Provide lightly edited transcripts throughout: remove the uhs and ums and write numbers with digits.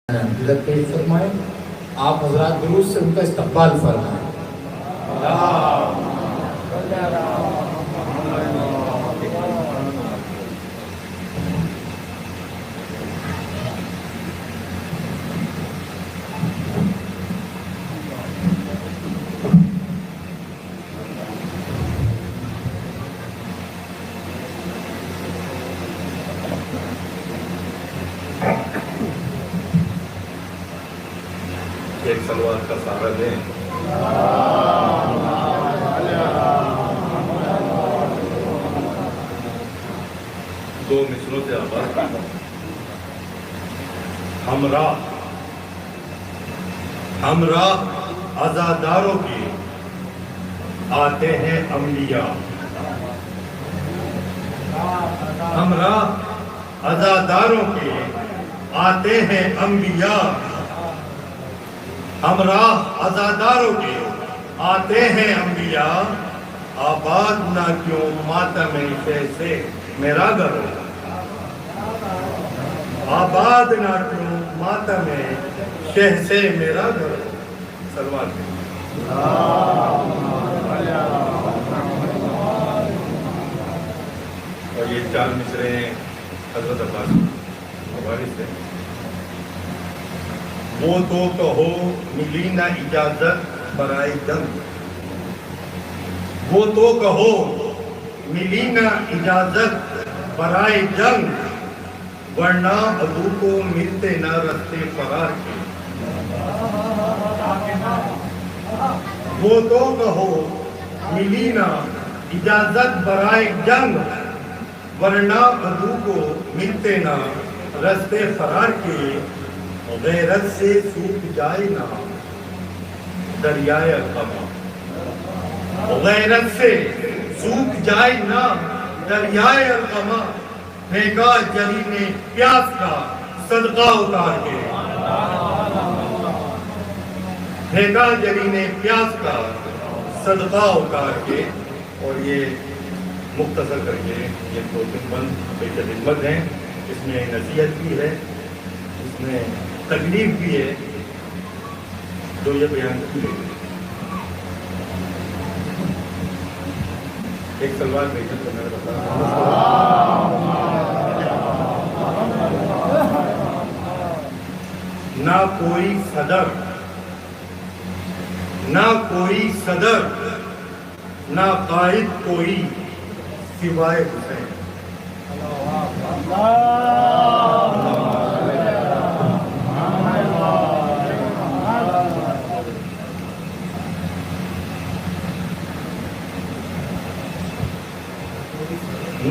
حضرت پیش فرمائیں، آپ حضرات درود سے ان کا استقبال فرمائیں۔ ایک سلوات کا سہارا دیں۔ دو مصروں سے آغاز۔ ہمراہ عزاداروں کے آتے ہیں انبیاء، ہمراہ عزاداروں کے آتے ہیں انبیاء، ہمراہ عزاداروں کے آتے ہیں انبیاء، آباد نہ کیوں ماتم شہ سے میرا گھر ہو، آباد نہ کیوں ماتم شہ سے میرا گھر ہو۔ سلوات ہے۔ اور یہ چار مصرے حضرت عباس وارث ہیں۔ وہ تو کہو ملی نہ اجازت برائے جنگ، وہ تو کہو ملی نہ اجازت برائے جنگ، ورنہ عدو کو ملتے نہ رستے فرار کے۔ وہ تو کہو ملی نہ اجازت برائے جنگ، ورنہ عدو کو ملتے نہ رستے فرار کے، غیرت سے سوکھ جائے نہ دریائے القما، غیرت سے سوکھ جائے نہ دریائے القما، پھینکا جلی نے پیاس کا صدقہ اتار کے، پھینکا جلی نے پیاس کا صدقہ اتار کے۔ اور یہ مختصر کر کے یہ دو تین بند بے خدمت ہیں، اس میں نصیحت بھی ہے، اس میں تکلیف بھی ہے، جو یہ بیان کی گئی۔ ایک سلوار بیٹھن کا میں بتا، نہ کوئی صدر، نہ کوئی صدر، نہ قائد کوئی سوائے حسین،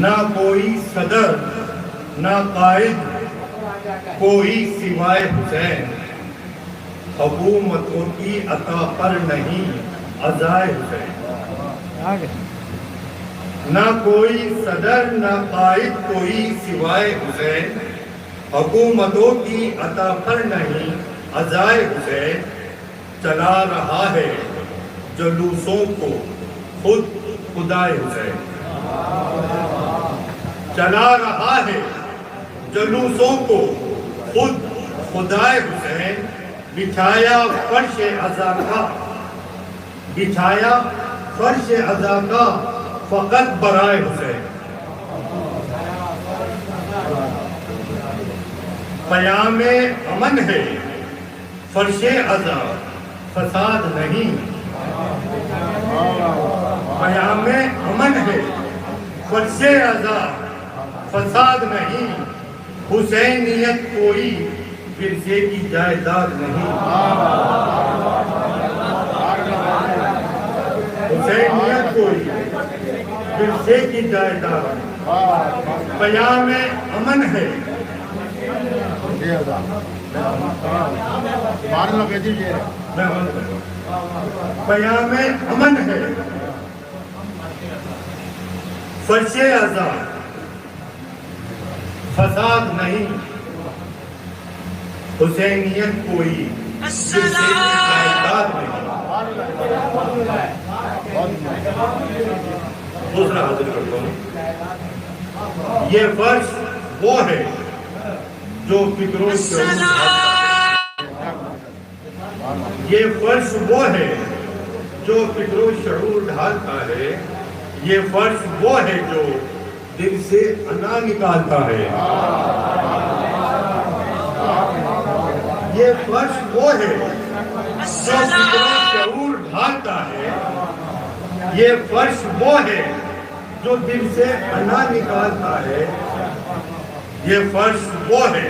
نہ کوئی صدر نہ قائد کوئی سوائے حسین، حکومتوں کی عطا پر نہیں عزائے حسین۔ نہ کوئی صدر نہ قائد کوئی سوائے حسین، حکومتوں کی عطا پر نہیں عزائے حسین، چلا رہا ہے جلوسوں کو خود خدائے حسین، چلا رہا ہے جلوسوں کو خود خدائے حسین، بچھایا فرش عزا کا، بچھایا فرش عزا کا فقط برائے حسین، پیام امن ہے فرش عزا فساد نہیں، پیام امن ہے فرش عزا فساد نہیں، حسینیت کوئی ورثے کی جائیداد نہیں، حسینیت کوئی ورثے کی جائیداد نہیں، پیام امن ہے، پیام امن ہے فرش عزا فساد نہیں، حسینیت کوئی ورثے کی جائیداد نہیں۔ دوسرا حاضر کرتا ہوں، یہ فرش وہ ہے جو فکروں سے یہ فرش وہ ہے جو فکر و شعور ڈھالتا ہے، یہ فرش وہ ہے جو دل سے انا نکالتا ہے، یہ فرش وہ ہے جو فکر و شعور ڈھالتا ہے، یہ فرش وہ ہے جو دل سے انا نکالتا ہے، یہ فرش وہ ہے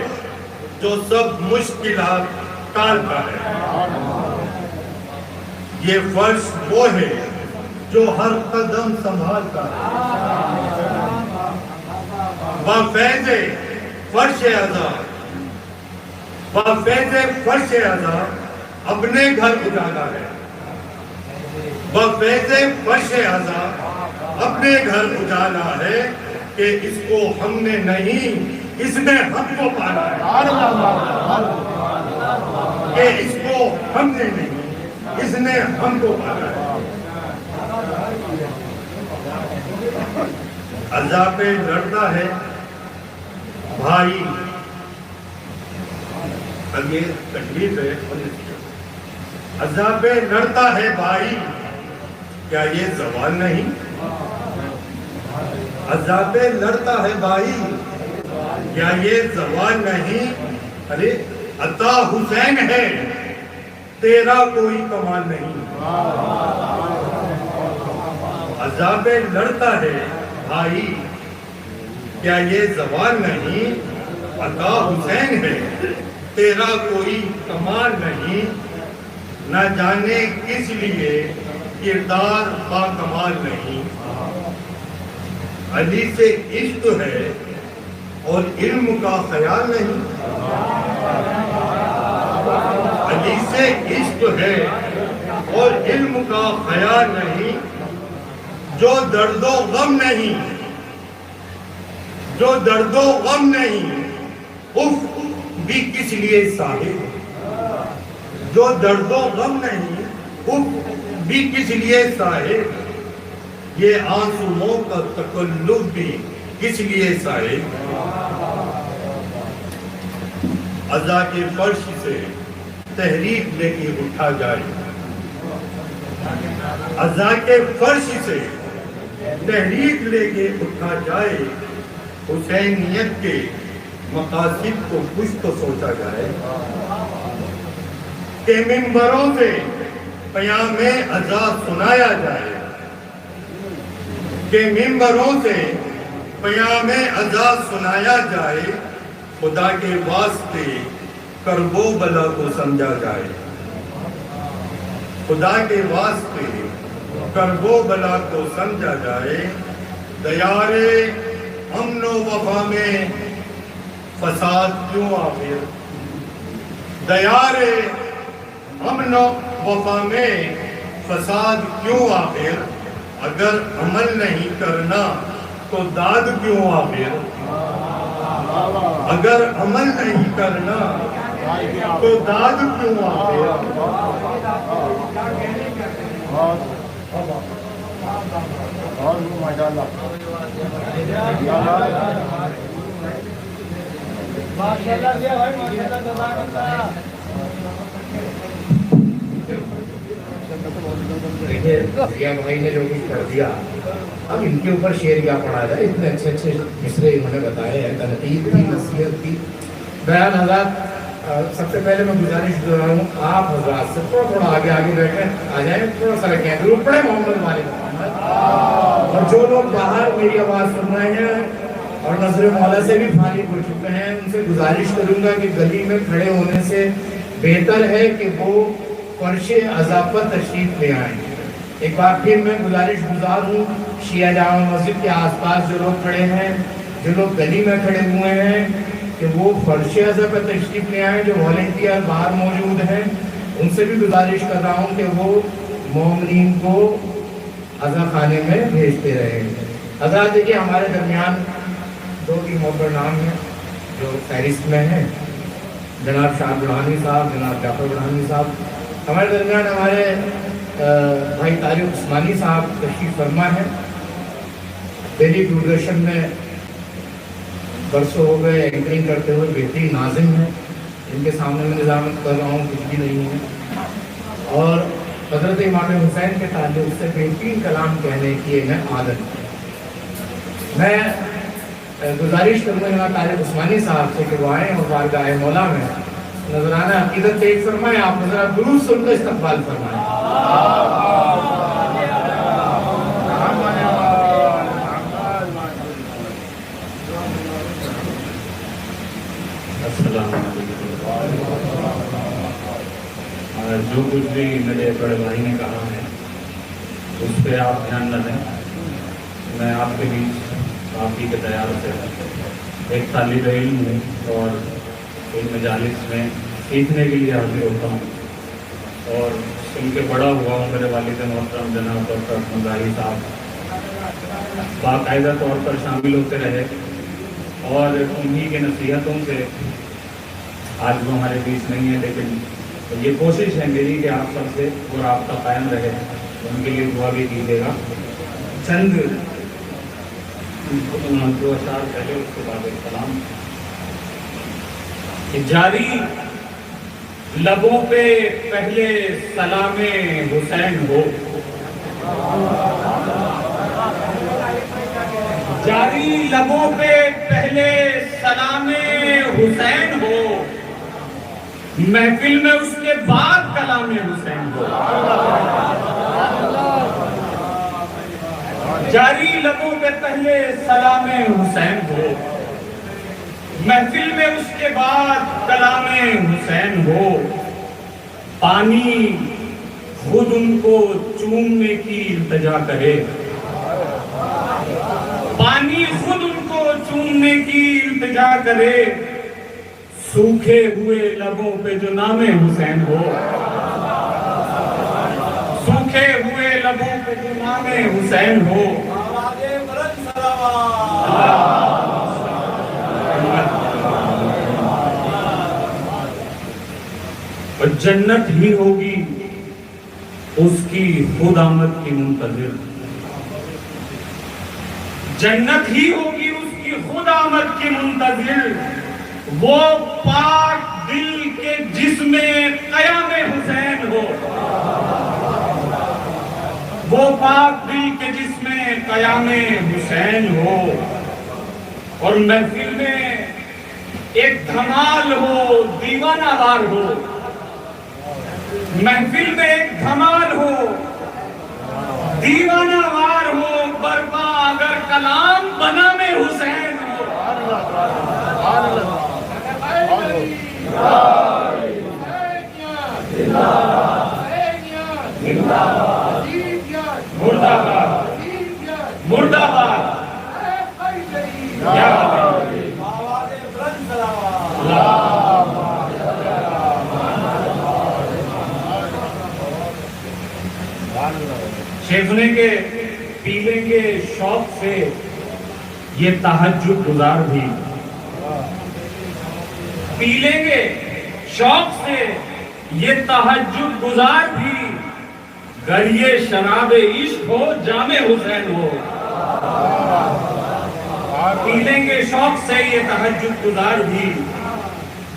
جو سب مشکلات ٹالتا ہے، یہ فرش وہ ہے جو ہر قدم سنبھالتا ہے، بفیض فرش عزا، بفیض فرش عزا اپنے گھر اجالا ہے، بفیض فرش عزا اپنے گھر اجالا ہے کہ اس کو ہم نے نہیں اس نے ہم کو پالا ہے، کہ اس کو ہم نے نہیں اس نے ہم کو پالا ہے۔ عزا پہ لڑتا ہے بھائی، اب یہ تکلیف ہے، عزا پہ لڑتا ہے بھائی، کیا یہ زوال نہیں؟ عزا پہ لڑتا ہے بھائی، کیا یہ زوال نہیں؟ ارے عطا حسین ہے، تیرا کوئی کمال نہیں۔ عزا پہ لڑتا ہے بھائی، کیا یہ زوال نہیں؟ عطا حسین ہے، تیرا کوئی کمال نہیں، نہ جانے کس لیے کردار با کمال نہیں۔ علی سے عشق ہے اور علم کا خیال نہیں، علی سے عشق ہے اور علم کا خیال نہیں، جو درد و غم نہیں، جو درد و غم نہیں، اف بھی کس لیے صاحب، جو درد و غم نہیں، اف بھی کس لیے صاحب، یہ آنسوؤں کا تکلف بھی کس لیے صاحب۔ عزا کے فرش سے تحریک لے کے اٹھا جائے، عزا کے فرش سے تحریک لے کے اٹھا جائے، حسینیت کے مقاصد کو کچھ تو سوچا جائے، کہ ممبروں سے پیام عزا سنایا جائے، کہ ممبروں سے پیام عزا سنایا جائے، خدا کے واسطے کرب و بلا کو سمجھا جائے، خدا کے واسطے کرب و بلا کو سمجھا جائے، دیار امن و وفا میں فساد کیوں آخر، دیار امن و وفا میں فساد کیوں آخر، اگر عمل نہیں کرنا تو داد کیوں آخر، اگر عمل نہیں کرنا تو داد کیوں آخر۔ دیکھیے ضیاء بھائی نے جو کچھ کر دیا، اب ان کے اوپر شعر کیا پڑھا جائے، اتنے اچھے اچھے مصرے انہوں نے بتائے ہیں، تنقید تھی، نصیحت تھی، بیان حضرات۔ سب سے پہلے میں گزارش کر رہا ہوں آپ حضرات سے تھوڑا آگے بیٹھیں، آ جائیں، تھوڑا سا رکھیں، ضرور پڑھیں محمد والد، اور جو لوگ باہر میری آواز سن رہے ہیں اور نظر مولا سے بھی فارغ ہو چکے ہیں، ان سے گزارش کروں گا کہ گلی میں کھڑے ہونے سے بہتر ہے کہ وہ فرش عزا پر تشریف لے آئیں۔ ایک بار پھر میں گزارش گزار ہوں شیعہ جامع مسجد کے آس پاس جو لوگ کھڑے ہیں، جو لوگ گلی میں کھڑے ہوئے ہیں، کہ وہ فرش عزا پر تشریف لے آئیں۔ جو والنٹیئر باہر موجود ہیں ان سے بھی گزارش کر رہا ہوں کہ وہ مومنین کو عزا خانے میں بھیجتے رہیں۔ حضرات دیکھیے ہمارے درمیان دو تین محترم نام ہیں جو فہرست میں ہیں، جناب شاہ بڑھانی صاحب، جناب جعفر بڑھانی صاحب۔ ہمارے درمیان ہمارے بھائی طارق عثمانی صاحب تشریف فرما ہے، دہلی دوردرشن میں برسوں ہو گئے اینکرنگ کرتے ہوئے بہترین ناظم ہیں، ان کے سامنے میں نظامت کر رہا ہوں، کچھ بھی نہیں ہے۔ اور حضرت امام حسین کے تعلق سے بہترین کلام کہنے کی ہے عادت۔ میں گزارش کروں گا طارق عثمانی صاحب سے کہ وہ آئیں اور بارگاہ مولا میں نذرانہ عقیدت پیش فرمائیں۔ آپ ذرا درود سن کر استقبال فرمائیں۔ السلام علیکم۔ جو کچھ بھی میرے بڑے بھائی نے کہا ہے اس پہ آپ دھیان نہ دیں۔ میں آپ کے بیچ آپ ہی کے تیار سے ایک طالب علم ہوں اور ایک مجالس میں سیکھنے کے لیے حاضر ہوتا ہوں، اور سن کے بڑا ہوا ہوں۔ میرے والد محترم جناب ڈاکٹر احمد ظاہری صاحب باقاعدہ طور پر شامل ہوتے رہے، اور انہی کے نصیحتوں سے آج وہ ہمارے بیچ نہیں ہے، لیکن یہ کوشش ہے میری کہ آپ سب سے اور رابطہ قائم رہے، ان کے لیے دعا بھی کیجیے گا۔ چند دو اشعار پہلے اس کے بعد ایک کلام کہ جاری لبوں پہ پہلے سلام حسین ہو، جاری لبوں پہ پہلے سلام حسین ہو، محفل میں اس کے بعد کلام حسین ہو۔ جاری لبوں پہ پہلے سلام حسین ہو، محفل میں اس کے بعد کلام حسین ہو، پانی خود ان کو چومنے کی التجا کرے، پانی خود ان کو چومنے کی التجا کرے، سوکھے ہوئے لبوں پہ جو نام حسین ہو، سوکھے ہوئے لبوں پہ جو نام حسین ہو۔ اور جنت ہی ہوگی اس کی خود آمد کی منتظر، جنت ہی ہوگی اس کی خود آمد کی منتظر، وہ پاک دل کے جس میں قیام حسین ہو، وہ پاک دل کے جس میں قیام حسین ہو، اور محفل میں ایک دھمال ہو، دیوانہ وار ہو، محفل میں ایک دھمال ہو، دیوانہ وار ہو، برپا اگر کلام بنام حسین ہو۔ مرد آباد شیخنے کے پیلے کے شوق سے یہ تہجد گزار بھی، پیلے کے شوق سے یہ تہجد گزار بھی، گر یہ شراب عشق ہو جام حسین ہو، پیلے کے شوق سے یہ تہجد گزار بھی،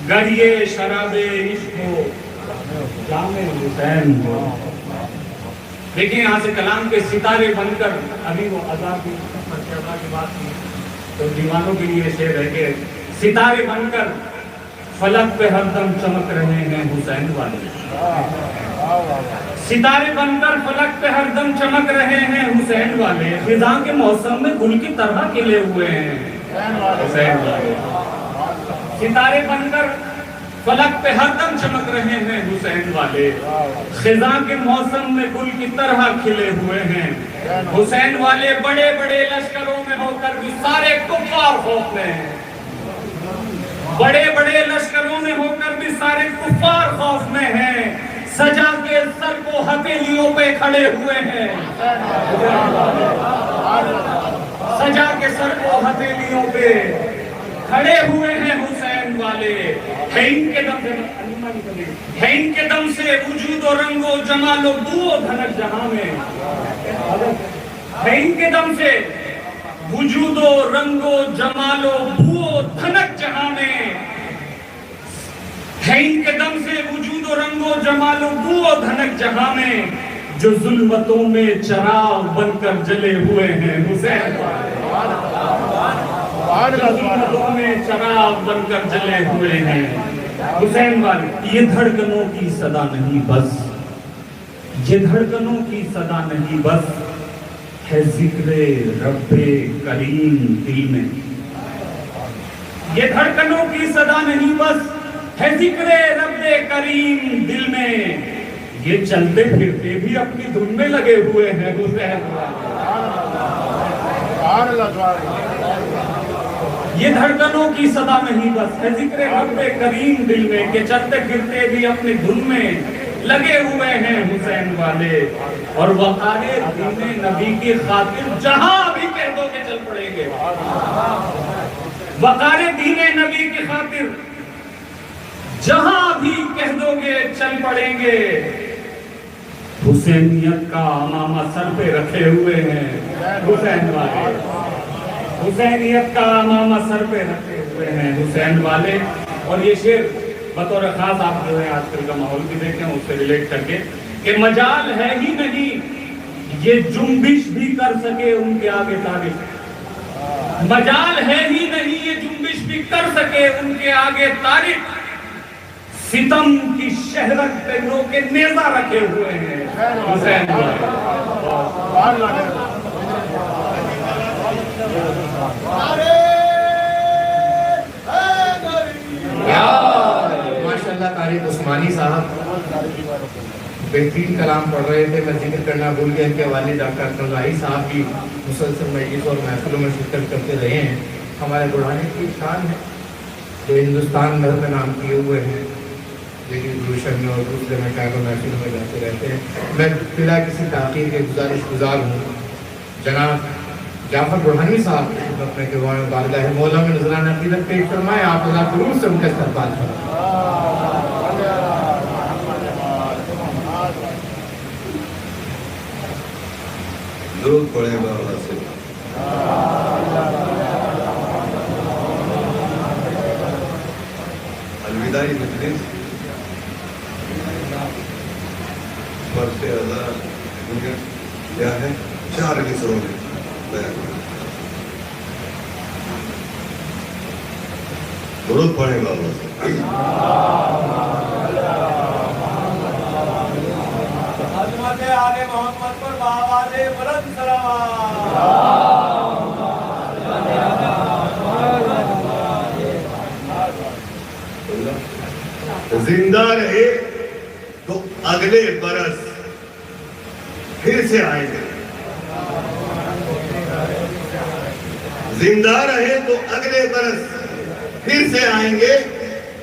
گر یہ شراب عشق ہو جام حسین ہو۔ دیکھیں یہاں سے کلام کے ستارے بن کر، ابھی وہ عذاب کی بات کی تو دیوانوں کے لیے شعر ہے کہ ستارے بن کر فلک پہ ہر دم چمک رہے ہیں حسین والے، ستارے بن کر فلک پہ ہر دم چمک رہے ہیں حسین والے، خزاں کے موسم میں گل کی طرح کھلے ہوئے ہیں حسین والے، ستارے بن کر فلک پہ ہر دم چمک رہے ہیں حسین والے، خزاں کے موسم میں گل کی طرح کھلے ہوئے ہیں حسین والے، بڑے بڑے لشکروں میں ہو کر بھی سارے کفار خوف میں ہیں، بڑے بڑے لشکروں میں ہو کر بھی سارے کفار خوف میں ہیں، سجا کے سر کو ہتھیلیوں پہ کھڑے ہوئے ہیں، سجا کے سر کو ہتھیلیوں پہ کھڑے ہوئے ہیں حسین والے، ہے ان کے دم سے، ہے ان کے دم سے وجود و رنگ و جمال و بو و دھنک جہاں میں، ہے ان کے دم سے وجود و رنگ و جمال و بو و دھنک جہاں میں، ہے ان کے دم سے وجود و رنگ و جمال و بو و دھنک جہاں میں جو ظلمتوں میں چراغ بن کر جلے ہوئے ہیں حسین والے، ظلمتوں میں چراغ بن کر جلے ہوئے ہیں حسین والے۔ یہ دھڑکنوں کی صدا نہیں بس، یہ دھڑکنوں کی صدا نہیں بس، ہے ذکر رب کریم دل میں۔ یہ دھڑکنوں کی صدا نہیں بس، ہے ذکر رب کریم دل میں، یہ چلتے پھرتے بھی اپنی دھن میں لگے ہوئے ہیں حسین والے۔ یہ دھڑکنوں کی صدا نہیں بس، ہے ذکر رب کریم دل میں، کہ چلتے پھرتے بھی اپنی دھن میں لگے ہوئے ہیں حسین والے۔ اور وقار دین نبی کی خاطر جہاں بھی کہہ دو کہ چل پڑیں گے، وقار دین نبی کی خاطر جہاں بھی کہہ دو گے چل پڑیں گے۔ حسینیت کا امامہ سر پہ رکھے ہوئے ہیں حسین والے، حسینیت کا امامہ سر پہ رکھے ہوئے ہیں حسین والے۔ اور یہ شعر بطور خاص آپ جو ہے آج کل کا ماحول بھی دیکھیں اس سے ریلیٹ کر کے، کہ مجال ہے ہی نہیں یہ جنبش بھی کر سکے ان کے آگے تاریخ، مجال ہے ہی نہیں یہ جنبش بھی کر سکے ان کے آگے تاریخ، ستم کی شہرت پہ لوگ نیزہ رکھے ہوئے ہیں حسین والے۔ ماشاءاللہ طارق عثمانی صاحب بہترین کلام پڑھ رہے تھے۔ میں ذکر کرنا بھول گیا کہ والد ڈاکٹر اکرم صاحب بھی مسلسل مجلس اور محفلوں میں شرکت کرتے رہے ہیں۔ ہمارے بڑھانے کی شان ہے جو ہندوستان بھر میں نام کیے ہوئے ہیں، لیکن گلوشن میں اور دوسرے مکان و محفلوں میں جاتے رہتے ہیں۔ میں بلا کسی تاخیر کے گزارش گزار ہوں جناب جعفر برہانی صاحب کی خدمت میں کہ وہ بارگاہ مولا میں نذرانہ عقیدت پیش فرمائے، آپ اللہ درود سے ان کا استقبال فرمائیں۔ درود پڑھیں بابا سے۔ الوداعی مجلس برس ہزار کیا ہے 4 مصروں میں درود پڑھیں بابا سے۔ عظمت آل محمد پر بآواز بلند صلوات۔ زندہ رہے تو اگلے برس پھر سے آئیں گے، زندہ رہے تو اگلے برس پھر سے آئیں گے،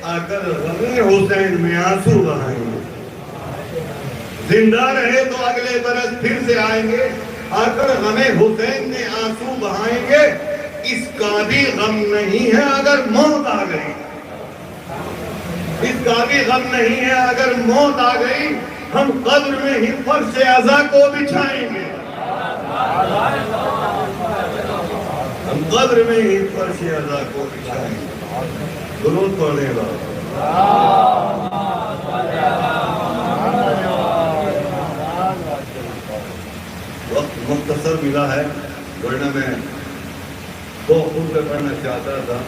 آ کر غم حسین میں آنسو بہائیں گے۔ زندہ رہے تو اگلے برس پھر سے آئیں گے، آ کر غم حسین میں آنسو بہائیں گے۔ اس کا بھی غم نہیں ہے اگر موت آ گئی، اس کا بھی غم نہیں ہے اگر موت آ گئی، ہم قبر میں ہی فرش عزا کو بچھائیں گے، ہم قبر میں ہی فرش عزا کو بچھائیں گے۔ درود پڑھنے والا وقت مختصر ملا ہے، ورنہ میں 2 خطبے پڑھنا چاہتا تھا،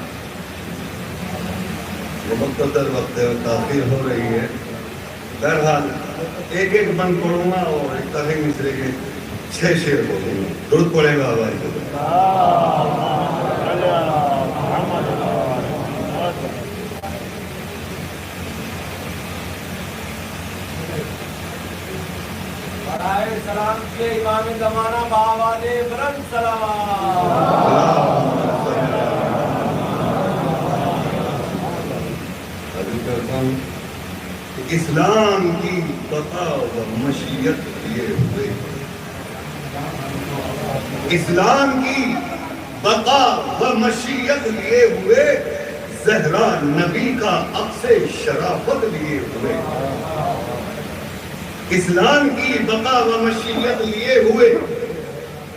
وہ مختصر وقت تاخیر ہو رہی ہے۔ بہرحال ایک بند پڑھوں گا اور ایک تاخیر مصرے کے 6 شعر بولوں گا۔ درود پڑھے گا آواز کو۔ برائے سلام کے امام زمانہ بآواز بلند صلوات۔ ابھی کرتا ہوں کہ اسلام کی بقا و مشیت لیے ہوئے، اسلام کی بقا و مشیت لیے ہوئے، زہرا نبی کا عکس شرافت لیے ہوئے، اسلام کی بقا و مشیت لیے ہوئے،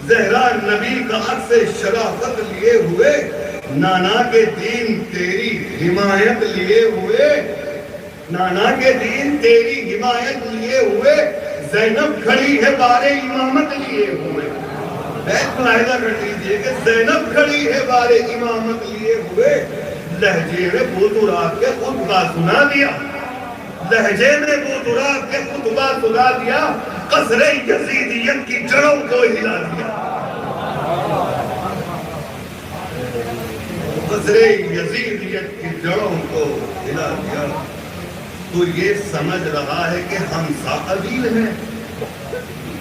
زہرا نبی کا عکس شرافت لیے ہوئے، نانا کے دین تیری حمایت لیے ہوئے، نانا کے دین تیری حمایت لیے ہوئے، زینب کھڑی ہے بارے امامت لیے ہوئے. ملاحظہ کر لیجیے کہ زینب کھڑی ہے بارے امامت لیے ہوئے. لہجے میں بودراب کے خطبہ سنا دیا، لہجے میں بودراب کے خطبہ سنا دیا، قصر یزیدیت کی جڑوں کو ہلا دیا. قصر یزیدیت کی جڑوں کو ہلا دیا. تو یہ سمجھ رہا ہے کہ حمزہ عدیل ہے،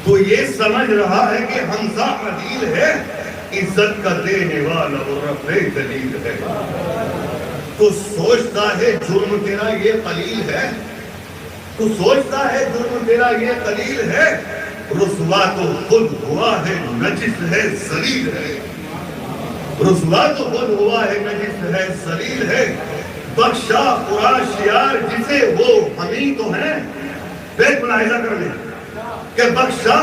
تو یہ سمجھ رہا ہے کہ حمزہ عدیل ہے، عزت کا دینے والا وہ رب دلیل ہے. تو سوچتا ہے جرم تیرا یہ قلیل ہے، تو سوچتا ہے جرم تیرا یہ قلیل ہے. رسوا تو خود ہوا ہے، نجس ہے، ذلیل ہے. رسوا تو خود ہوا ہے، نجس ہے، ذلیل ہے. بخشا قریش یار جسے وہ ہمیں تو ہیں. بیت ملاحظہ کر لیں کہ بخشا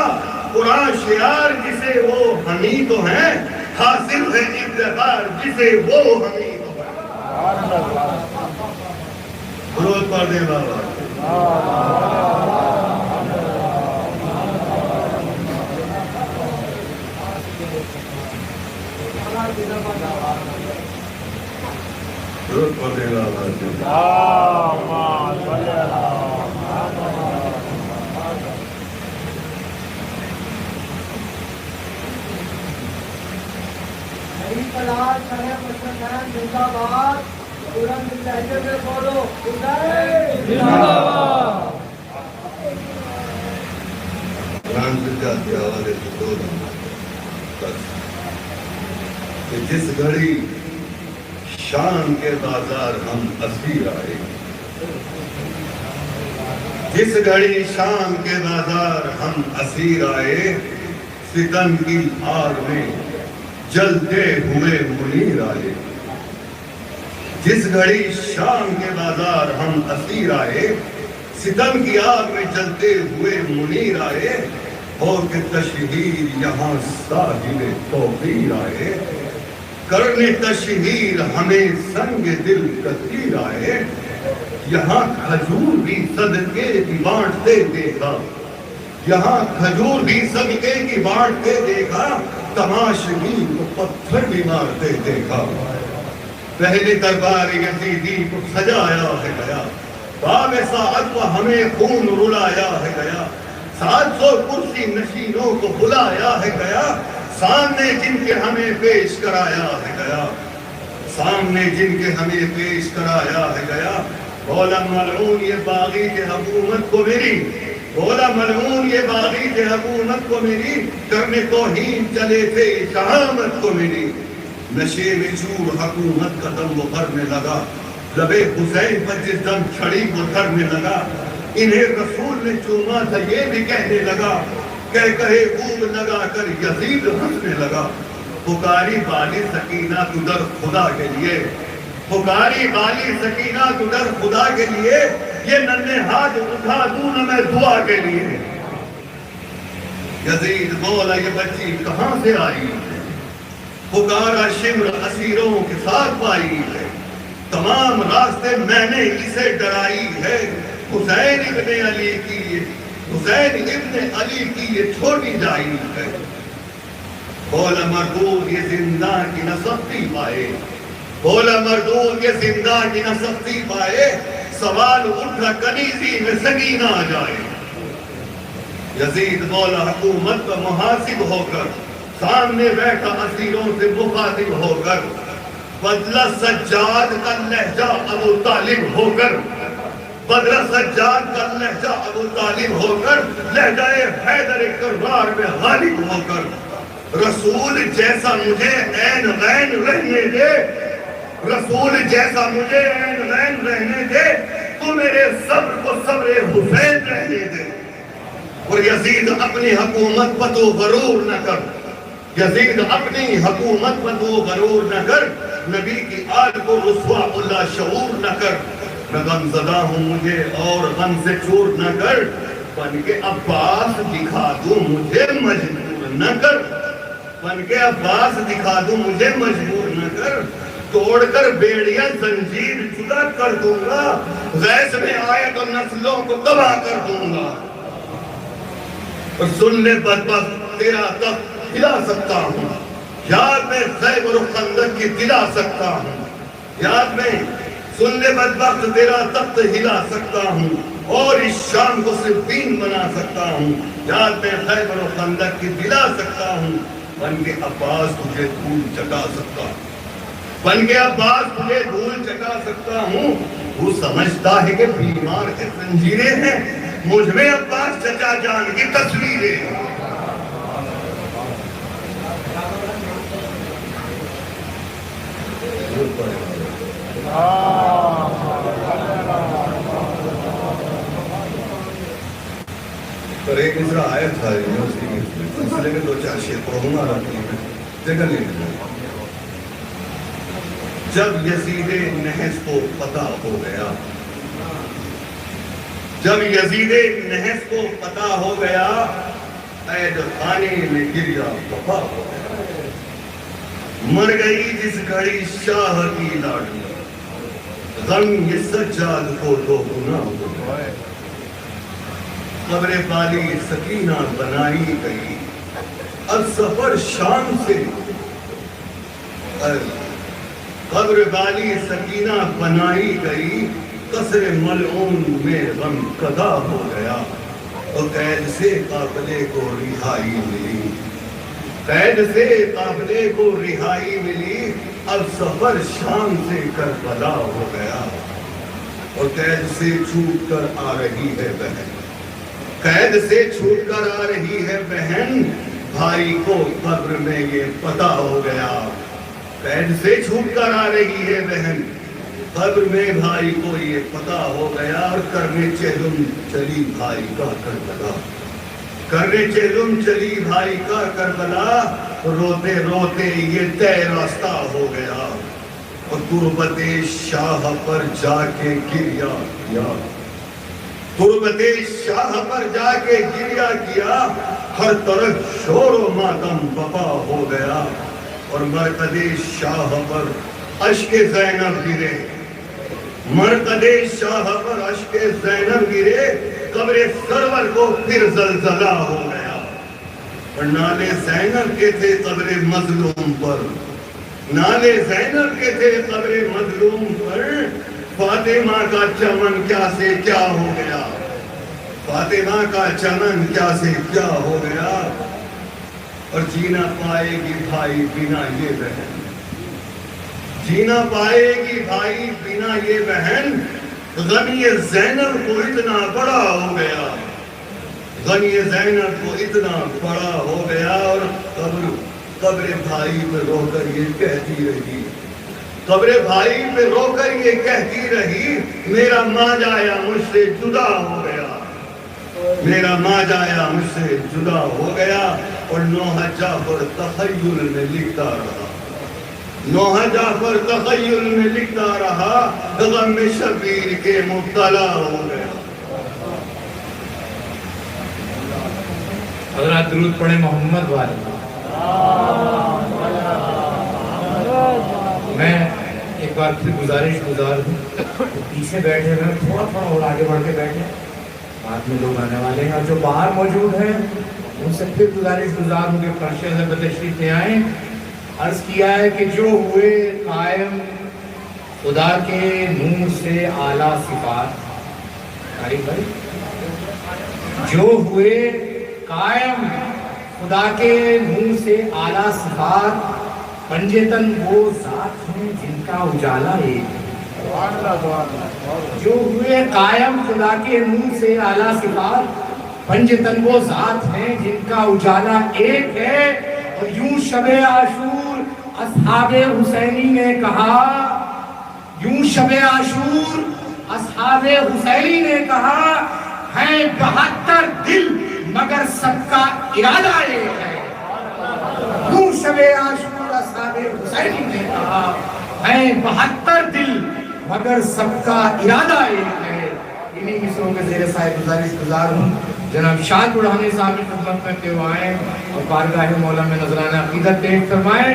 قریش یار جسے وہ ہمیں تو ہیں، حاصل ہے افتخار جسے وہ ہمیں تو ہیں. درود پڑھ دیں بابا. درود پڑھ دیں بابا. قرآن سجاد کے حوالے سے دو بس کہ جس گھڑی شان کے بازار ہم اسیر آئے، جس گھڑی شان کے بازار ہم اسیر آئے، ستم کی آگ میں جلتے ہوئے منیر آئے. جس گھڑی شام کے بازار ہم اسیر آئے، ستم کی آگ میں جلتے ہوئے منیر آئے. اور کہ تشہیر یہاں ساحل توقیر آئے، کرنے تشہیر ہمیں سنگ دل کثیر آئے. یہاں کھجور بھی صدقے کی بانٹتے دیکھا، یہاں کھجور بھی صدقے کی بانٹتے دیکھا، تماشبین کو پتھر بھی مارتے دیکھا. پہلے دربار یزیدی کو سجایا ہے گیا، باب ساعت کو ہمیں خون رلایا ہے گیا. 700 کرسی نشینوں کو بلایا ہے گیا، سامنے جن کے ہمیں پیش کرایا ہے گیا، سامنے جن کے ہمیں پیش کرایا ہے گیا. بولا ملعون یہ باغی کے حکومت کو میری، بولا ملعون یہ باغی کے حکومت کو میری، کرنے توہین چلے تھے شہامت کو میری. نشے میں چور حکومت کا دم وہ کرنے لگا، لبے حسین پر جس دم چھڑی وہ دھرنے لگا. انہیں رسول نے چوما تھا یہ بھی کہنے لگا، کہے خوب لگا کر یزید ہنسنے لگا. پکاری بالی سکینہ تو در خدا کے لیے، پکاری بالی سکینہ تو در خدا کے لیے، یہ ننھے ہاتھ اٹھا دوں نہ میں دعا کے لیے. یزید بولا یہ بچی کہاں سے آئی ہے، پکارا شمر اسیروں کے ساتھ پائی ہے، تمام راستے میں نے اسے ڈرائی ہے. حسین ابن علی کی، حسین ابن علی کی یہ چھوٹی جائی ہے. بولا مردود یہ زندہ کی نہ سختی پائے، بولا مردود یہ زندہ کی نہ سختی پائے، سوال اٹھا کنیزی میں سکینہ آ جائے. یزید بولا حکومت کا محاسب ہو کر، سامنے بیٹھا اسیروں سے مخاطب ہو کر، بدلا سجاد کا لہجہ ابو طالب ہو کر، بدلا سجاد کا لہجہ ابو طالب ہو کر، لہجہ حیدر کرار میں غالب ہو کر. رسول جیسا مجھے عین غین رہنے دے، رسول جیسا مجھے عین غین رہنے دے، تو میرے صبر کو صبر حسین رہنے دے. اور یزید اپنی حکومت پر تو غرور نہ کر، یزید اپنی حکومت پر تو غرور نہ کر، نبی کی آل کو رسوا اللہ شعور نہ کر. میں غم زدہ ہوں مجھے اور غم سے چور نہ کر، بن کے عباس دکھا دوں مجھے مجبور نہ کر، بن کے عباس دکھا دوں مجھے مجبور نہ کر. توڑ کر بیڑیاں زنجیر جدا کر دوں گا، غیث میں آئے تو نسلوں کو تباہ کر دوں گا، اور سن لے بدبخت تیرا تخت ہلا سکتا ہوں، یاد میں خیبر و خندق کی دلا سکتا ہوں، یاد میں سن لے بدبخت تیرا تخت ہلا سکتا ہوں، اور اس شام کو صفین بنا سکتا ہوں، یاد میں خیبر و خندق کی دلا سکتا ہوں، بن کے عباس تجھے دھول چٹا سکتا ہوں، بن کے عباس تجھے دھول چٹا سکتا ہوں۔ وہ سمجھتا ہے کہ بیمار کے زنجیریں ہیں، مجھ میں عباس چچا جان کی تصویریں۔ پر ایک مصرع آیت تھا یونیورسٹی میں، سلسلے میں 2-4 شعر پڑھوں گا رکھتی ہے جگہ لے لیں۔ جب یزید نحس کو پتہ ہو گیا، جب یزید نحس کو پتہ ہو گیا، قید خانے میں گریا وفا ہو گیا، مر گئی جس گھڑی شاہ کی لاڈلی، غم یہ سجاد کو دو گنا ہو گیا، قبر پالی سکینہ بنائی گئی، اب سفر شام سے، قبر والی سکینہ بنائی گئی، قصر ملعون میں غم قضا ہو گیا، اور قید سے قافلے کو رہائی ملی، قید سے قافلے کو رہائی ملی، اب سفر شام سے کربلا ہو گیا، اور قید سے چھوٹ کر آ رہی ہے بہن، قید سے چھوٹ کر آ رہی ہے بہن، بھائی کو قبر میں یہ پتہ ہو گیا، قید سے چھوٹ کر آ رہی ہے بہن، قبر میں بھائی کو یہ پتہ ہو گیا، اور کرنے چہلم چلی بھائی کا کربلا، کرنے چہلم چلی بھائی کا کربلا، روتے روتے یہ طے راستہ ہو گیا، اور تربت شاہ پر جا کے گریا کیا، تربت شاہ پر جا کے گریا کیا، ہر طرف شور و ماتم بپا ہو گیا، اور مرقد شاہ پر اشک زینب گرے، مرقد شاہ پر اشک زینب گرے، قبر سرور کو پھر زلزلہ ہو گیا، اور نالے زینب کے تھے قبر مظلوم پر، نالے زینب کے تھے قبر مظلوم پر، فاطمہ کا چمن کیا سے کیا ہو گیا، فاطمہ کا چمن کیا سے کیا ہو گیا، اور جینا پائے گی بھائی بنا یہ بہن، جینا پائے گی بھائی بنا یہ بہن، غمی زینب کو اتنا بڑا ہو گیا، غمی زینب کو اتنا بڑا ہو گیا، اور قبر بھائی پہ رو کر یہ کہتی رہی، قبر بھائی پہ رو کر یہ کہتی رہی، میرا ماں جایا مجھ سے جدا ہو گیا، میرا ماں جایا مجھ سے جدا ہو گیا، اور نوحہ جعفر تخیل میں لکھتا رہا، نوحہ جعفر تخیل میں لکھتا رہا، غم شبیر کے مبتلا ہو گیا۔ حضرات درود پڑھیں محمد والے۔ میں ایک بار پھر گزارش گزار ہوں، پیچھے بیٹھے ہیں تھوڑا اور آگے بڑھ کے بیٹھے، بعد میں لوگ آنے والے ہیں، اور جو باہر موجود ہیں ان سے پھر گزارش گزار ہوں کہ فرش ادب تشریف لے آئیں۔ عرض کیا ہے کہ جو ہوئے قائم خدا کے نور سے اعلیٰ صفات، عارف بھائی، جو ہوئے قائم خدا کے نور سے اعلیٰ صفات، پنجتن وہ ذات ہیں جن کا اجالا ایک ہے، جو ہوئے قائم خدا کے نور سے اعلیٰ صفات، پنجتن وہ ذات ہیں جن کا اجالا ایک ہے، اور یوں شب عاشور اصحاب حسینی نے کہا، یوں شب عاشور اصحاب حسینی نے کہا، ہیں 72 دل مگر سب کا ارادہ ایک ہے، یوں شب عاشور اصحاب حسینی نے کہا، ہیں 72 دل مگر سب کا ارادہ ایک ہے۔ انہی مصروں کے زیر سائے گزارش گزار ہوں، جناب شاد بڑھانے صاحب کی خدمت میں کہ وہ آئیں اور بارگاہ مولا میں نذرانہ عقیدت پیش فرمائیں۔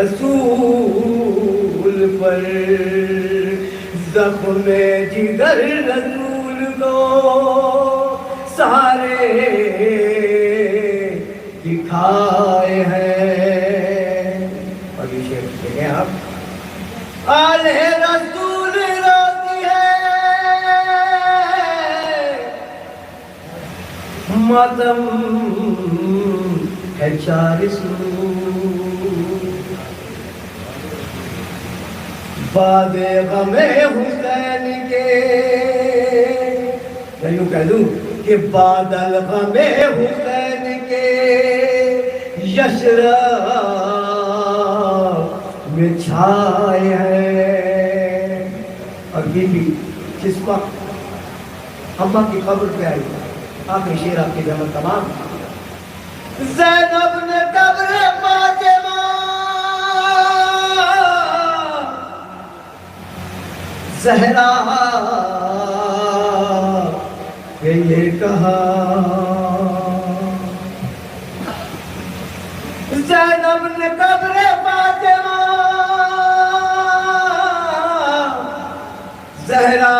رسول پر زخم جگر رسول کو سارے دکھائے ہیں. اور یہ شعر دیکھیں آپ. آل رسول روتی ہے ماتم ہے چار سو بعد غم حسین کے میں یوں کہہ دوں کہ بادل غم حسین کے یشرا میں چھائے ہیں. اور یہ بھی جس وقت اماں کی قبر پہ آئی آخری شعر آپ کی جمع تمام. زینب نے قبر فاطمہ زہرا کہ یہ کہا. زینب نے قبر فاطمہ زہرا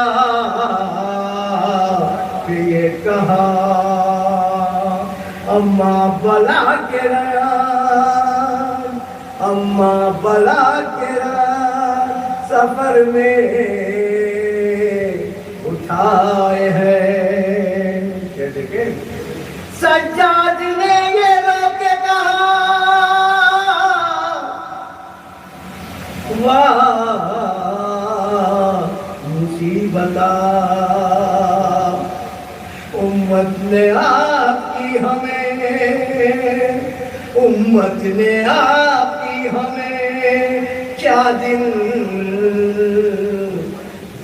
کہ یہ کہا. اماں بلا کے ریان اماں بلا کے ریان سفر میں اٹھائے ہیں. کیا دیکھیں سجاد نے یہ رو کے کہا واہ مصیبت امت نے آپ کی ہمیں امت نے آپ کی ہمیں کیا دن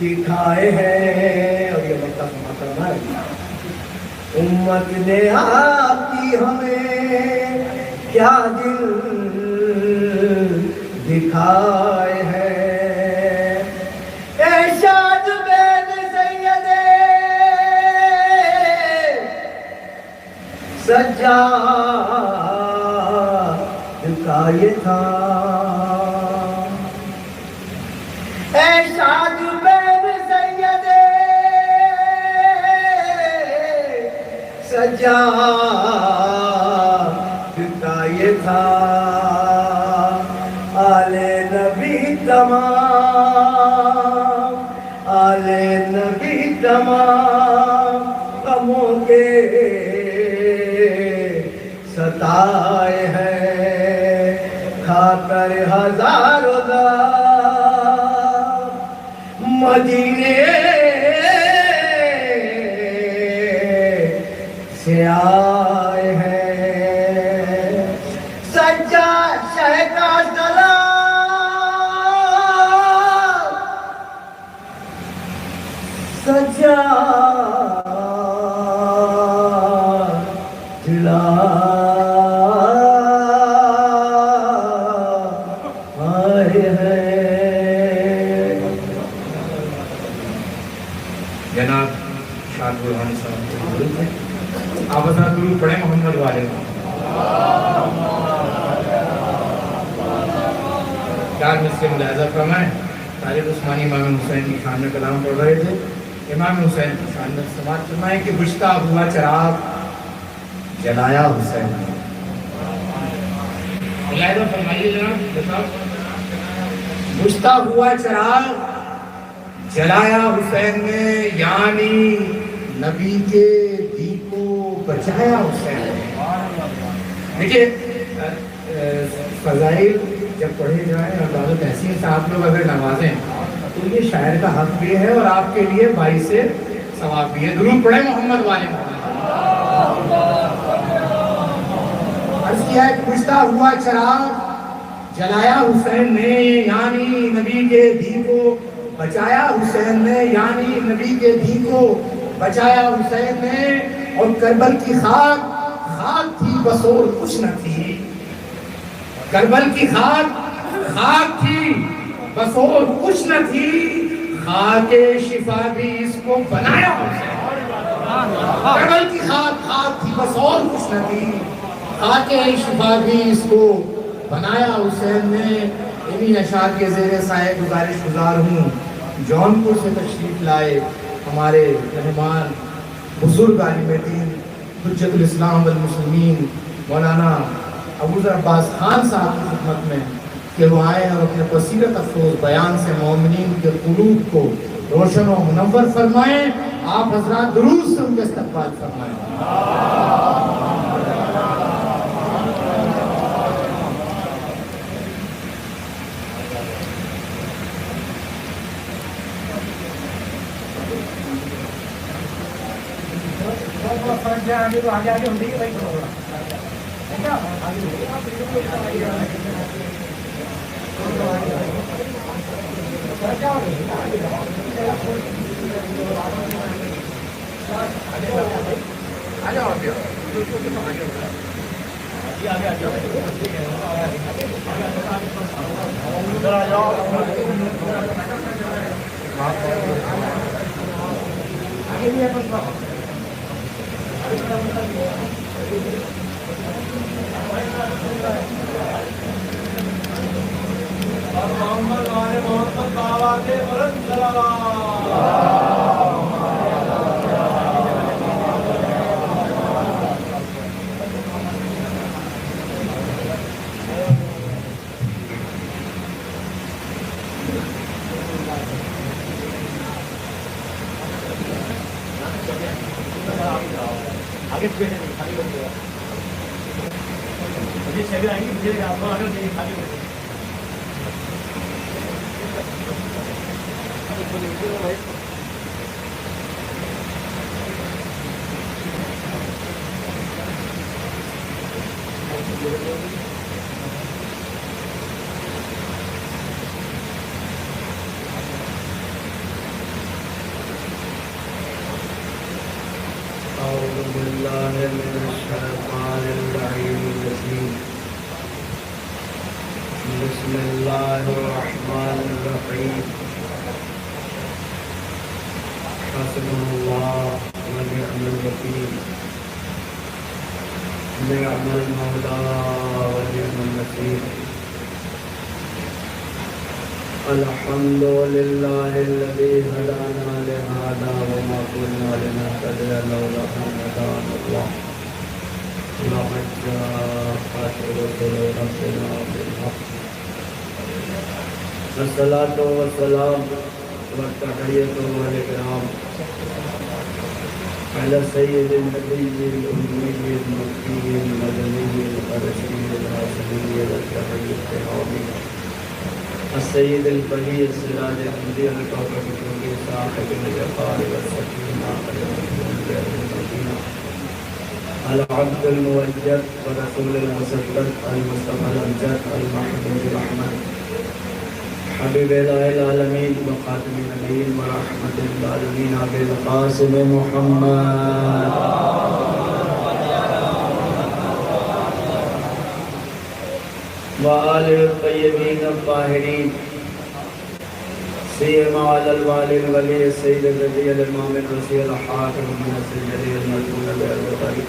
دکھائے ہیں. اور یہ مطلب محترم ہے امت نے آپ کی ہمیں کیا دن دکھائے ہیں. ارشاد بین سیدے سجاد کا یہ تھا. ارشاد بین سیدے سجاد کا یہ تھا. آل نبی تمام آل نبی تمام غموں کے ستائے ہیں. کھا کر ہزاروں دار مدینے سے آئے ہیں. سجاد شہ کا سلام سجاد دلا آئے ہیں. جناب شاد برہانی صاحب کو درود ہے. آپ اثر درود پڑھیں محمد والے کو. چار میں سے ملاحظہ فرمائیں. طالب عثمانی امام حسین کی شان میں کلام پڑھ رہے تھے. امام حسین کی شان میں سماعت فرمائیں کہ بجھتا ہوا چراغ جلایا حسین نے. ملاحظہ فرمائیے جناب. بجھتا ہوا چراغ جلایا حسین نے یعنی نبی کے دی کو بچایا حسین نے. دیکھیے فضائل جب پڑھے جائیں اور دعوت تحسین سے آپ لوگ اگر نوازیں تو یہ شاعر کا حق بھی ہے اور آپ کے لیے باعث ثواب بھی ہے. درود پڑھیں محمد والے محمد. عرض کیا ہے بجھتا ہوا چراغ جلایا حسین نے یعنی نبی کے دی کو بچایا حسین نے یعنی نبی کے دی کو بچایا حسین نے. اور کربل کی خاک خاک تھی بس اور کچھ نہ تھی. کربل کی خاک خاک تھی بس اور کچھ نہ تھی. خاک شفا بھی اس کو بنایا حسین. کربل کی خاک خاک تھی بس اور کچھ نہ تھی. خاک شفا بھی اس کو بنایا حسین نے. انہی اشعار کے زیر سائے گزارش گزار ہوں. جونپور سے تشریف لائے ہمارے مہمان بزرگ عالم دین حجت الاسلام والمسلمین مولانا ابوذر عباس خان صاحب کی خدمت میں کہ وہ آئے اور اپنے بصیرت افروز بیان سے مومنین کے قلوب کو روشن و منور فرمائیں. آپ حضرات درود سے ان کے استقبال فرمائیں. اور محمد والے محمد باواد بلند سلام. آگے بیٹھے نہیں خالی بن گیا مجھے شہر آئیں گے مجھے آپ کو آگے نہیں خالی بیٹھے أعوذ بالله من الشيطان الرجيم. بسم الله الرحمن الرحيم. حسبنا الله ونعم الوكيل. نعم المولى ونعم النصير. الحمد لله الذي هدانا لهذا وما كنا لنهتدي لولا أن هدانا الله. لقد جاءت رسل ربنا بالحق. الصلاة والسلام والتحية والإكرام على سيد النبي الأمي المكي المدني القرشي الهاشمي التحية العظيمة السيد البهي السراج المنير الكوكب الدري صاحب الوقار والسكينة المدينة العبد الموجد ورسول المسدد المصطفى الأمجد المحمود الأحمد حبيب إله العالمين وخاتم النبيين ورحمة للعالمين أبي القاسم محمد وآله الطيبين الطاهرين سيما على الوالي الولي السيد الرضي الإمام الرسي الحاكم من السجد المسؤول بالغيب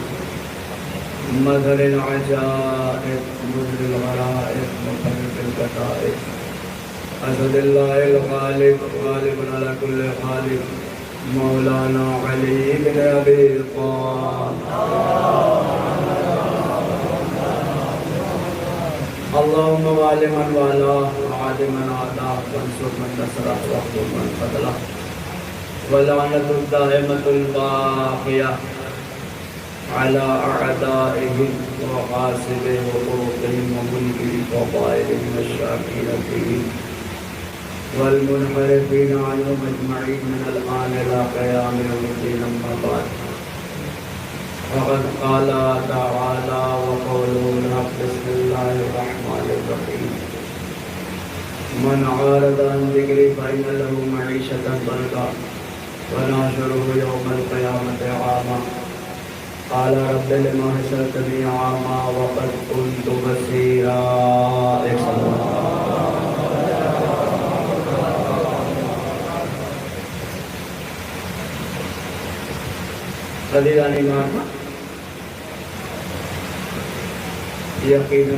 مظهر العجائب مظهر الغرائب مفرق الكتائب أسد الله الغالب غالب على كل غالب مولانا علي بن أبي طالب اللهم وال من والاه وعاد من عاداه وانصر من نصره واخذل من خذله ولعنة الدائمة الباقية على أعدائهم وغاصب حقوقهم ومنكر فضائلهم الشاكين فيهم والمنحرفين عنهم أجمعين من الآن إلى قيام يوم الدين أما بعد وقد قال تعالى وقوله الحق بسم الله الرحمن الرحيم من عارض عن ذكري فإن له معيشة ضنكا ونحشره يوم القيامة عاما قال رب لما حشرتني عاما وقد كنت بصيرا قدیران ایمان یقیناً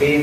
3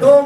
2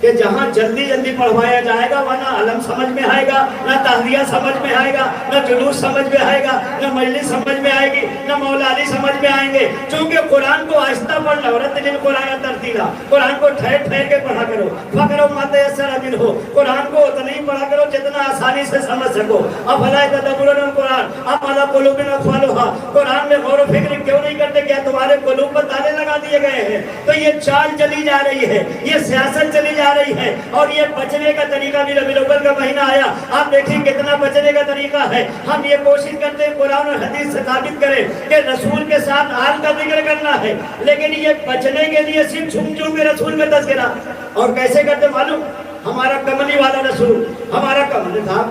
کہ جہاں جلدی جلدی پڑھوایا جائے گا وہاں نہ علم سمجھ میں آئے گا، نہ تہلیہ سمجھ میں آئے گا، نہ جلوس سمجھ میں آئے گا، نہ مجلس سمجھ میں آئے گی، نہ مولا علی سمجھ میں آئیں گے. چونکہ قرآن کو آہستہ پڑھنا، ورتل قرآن ترتیلا، قرآن کو ٹھہر ٹھہر کے پڑھا کرو. فقرؤ ما تیسر منہ، قرآن کو اتنا ہی پڑھا کرو جتنا آسانی سے سمجھ سکو. افلا یتدبرون القرآن ام علی قلوب اقفالها، قرآن میں غور و فکر کیوں نہیں کرتے؟ کیا تمہارے قلوب پر تالے لگا دیے گئے ہیں؟ تو یہ چال چلی جا رہی ہے، یہ سیاست چلی جا رہی ہے، اور یہ بچنے کا طریقہ بھی ربیع الاول کا مہینہ آیا. آپ دیکھیں کتنا بچنے کا طریقہ ہے. ہم یہ کوشش کرتے ہیں قرآن اور حدیث سے ثابت کریں کہ رسول کے ساتھ آل کا ذکر کرنا ہے، لیکن یہ بچنے کے لیے صرف چھم چھم کے رسول کا تذکرہ. اور کیسے کرتے معلوم؟ ہمارا کملی والا رسول، ہمارا کملی تھا.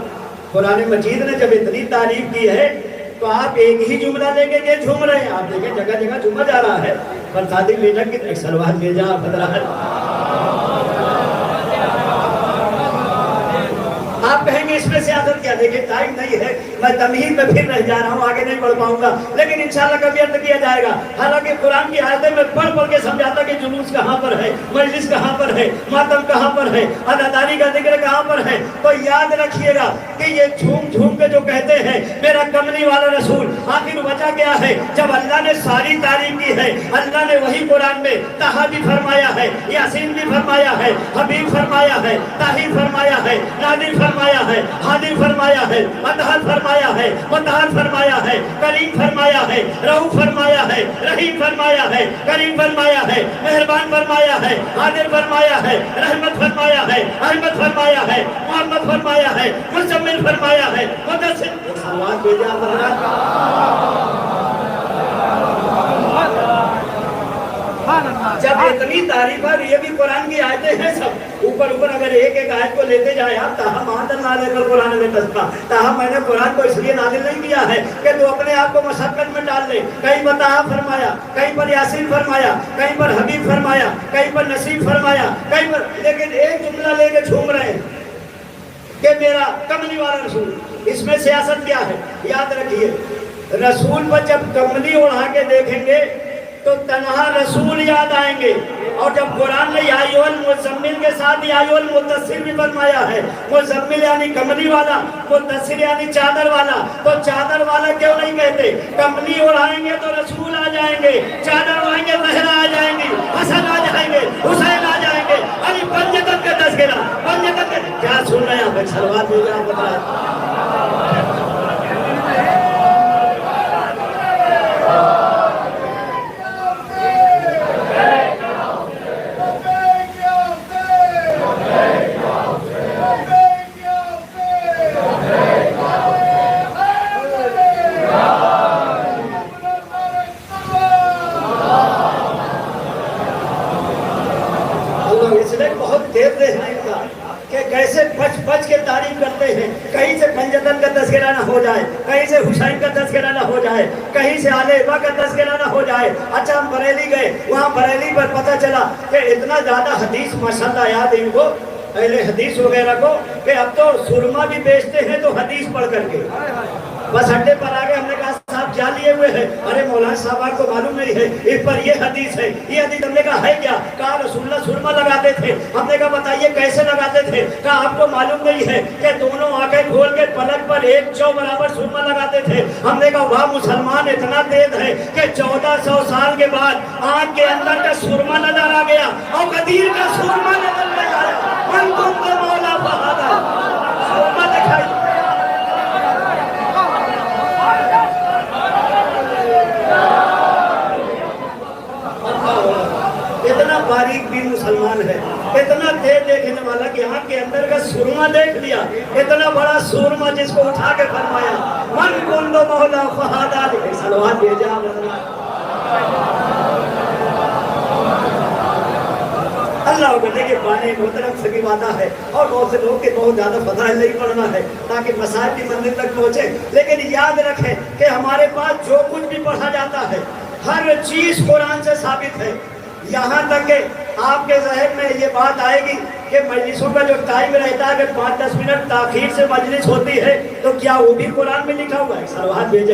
قرآن مجید نے جب اتنی تعریف کی ہے تو آپ ایک ہی جملہ لے کے یہ جھوم رہے ہیں. آپ دیکھیں جگہ جگہ جھوما جا رہا ہے. پر صادق بیٹا کی سلوات بھیجا آپ کہیں گے اس میں سیاست کیا؟ دیکھیں ٹائم نہیں ہے، میں تمہید میں پھر رہ جا رہا ہوں، آگے نہیں پڑھ پاؤں گا، لیکن انشاءاللہ کبھی عرض کیا جائے گا. حالانکہ قرآن کی آیتیں میں پڑھ پڑھ کے سمجھاتا کہ جلوس کہاں پر ہے، مجلس کہاں پر ہے، ماتم کہاں پر ہے، عزاداری کا ذکر کہاں پر ہے. تو یاد رکھیے گا کہ یہ جھوم جھوم کے جو کہتے ہیں میرا کملی والا رسول، آخر وجہ کیا ہے؟ جب اللہ نے ساری تعریف کی ہے، اللہ نے وہی قرآن میں طہ بھی فرمایا ہے، یاسین بھی فرمایا ہے، حبیب فرمایا ہے، طاہر فرمایا ہے، نادر فرمایا ہے، حاضر فرمایا ہے، مطہر فرمایا ہے، مطہر فرمایا ہے، کریم فرمایا ہے، رؤوف فرمایا ہے، رحیم فرمایا ہے، کریم فرمایا ہے، مہربان فرمایا ہے، حاضر فرمایا ہے، رحمت فرمایا ہے، احمد فرمایا ہے، محمد فرمایا ہے، مزمل فرمایا ہے، مدثر. سلوات بھیجا جب اتنی تعریف ہے. یہ بھی قرآن کی آیتیں ہیں سب اوپر اوپر. اگر ایک ایک آیت کو لیتے جائے آپ تاہم آدم نہ لے کر قرآن میں تذکرہ. تاہم میں نے قرآن کو اس لیے نازل نہیں کیا ہے کہ تو اپنے آپ کو مشقت میں ڈال لے. کہیں پر طہ فرمایا، کہیں پر یاسین فرمایا، کہیں پر حبیب فرمایا، کہیں پر نصیب فرمایا، کہیں پر، لیکن ایک جملہ لے کے جھوم رہے ہیں کہ میرا کملی والا رسول. اس میں سیاست کیا ہے؟ یاد رکھیے رسول پر جب کملی اڑا کے دیکھیں گے تو تنہا رسول یاد آئیں گے. اور جب قرآن نے یا ایھا المزمل کے ساتھ یا ایھا المدثر بھی فرمایا ہے، مزمل یعنی کملی والا، مدثر یعنی چادر والا، تو چادر والا کیوں نہیں کہتے؟ کملی اڑائیں گے تو رسول آ جائیں گے، چادر اڑائیں گے زہرا آ جائیں گی، حسن آ جائیں گے، حسین آ جائیں گے. علی پنجتن کا تذکرہ، پنجتن کا کیا سن رہے ہیں آپ؟ سلوات بھیج رہا ہوں. کیسے بچ بچ کے تعریف کرتے ہیں. کہیں سے پنجتن کا تذکرہ نہ ہو جائے، کہیں سے حسین کا تذکرہ نہ ہو جائے، کہیں سے آل ابا کا تذکرہ نہ ہو جائے. اچھا ہم بریلی گئے، وہاں بریلی پر پتہ چلا کہ اتنا زیادہ حدیث ماشاءاللہ یاد ہے ان کو، اہل حدیث وغیرہ کو، کہ اب تو سرما بھی بیچتے ہیں تو حدیث پڑھ کر کے. بس اڈے پر آگے ہم نے کہا صاحب جا لیے ہوئے ہیں. ارے مولانا صاحب آپ کو معلوم نہیں ہے اس پر یہ حدیث ہے، یہ حدیث. ہم نے کہا ہے کیا؟ کہا رسول اللہ سرما لگاتے تھے. ہم نے کہا بتائیے کیسے لگاتے تھے؟ کہا آپ کو معلوم نہیں ہے کہ دونوں آنکھیں کھول کے پلک پر 1 چو برابر سرما لگاتے تھے. ہم نے کہا واہ مسلمان اتنا تیز ہے کہ 1400 سال کے بعد آنکھ کے اندر کا سرما نظر آ گیا اور قدیر کا سرما نظر نہیں آیا. من تم کو مولا بہادا سرما دکھائی. اتنا باریک بھی مسلمان ہے، اتنا تیز دیکھنے والا کہ آنکھ کے اندر کا سرما دیکھ لیا. اتنا بڑا سرما جس کو اٹھا کے فرمایا من کندو مولا فہادا. سلوات بھیجا. اللہ کو دیکھے پانے محترم سکی وعدہ ہے اور بہت سے لوگ کے بہت زیادہ فضائل نہیں پڑھنا ہے تاکہ مسائل کی منزل تک پہنچے. لیکن یاد رکھیں کہ ہمارے پاس جو کچھ بھی پڑھا جاتا ہے ہر چیز قرآن سے ثابت ہے. یہاں تک کہ آپ کے ذہن میں یہ بات آئے گی کہ مجلسوں کا جو ٹائم رہتا ہے کہ 5-10 منٹ تاخیر سے مجلس ہوتی ہے تو کیا وہ بھی قرآن میں لکھا ہوا ہے؟ سلوات بھیجے.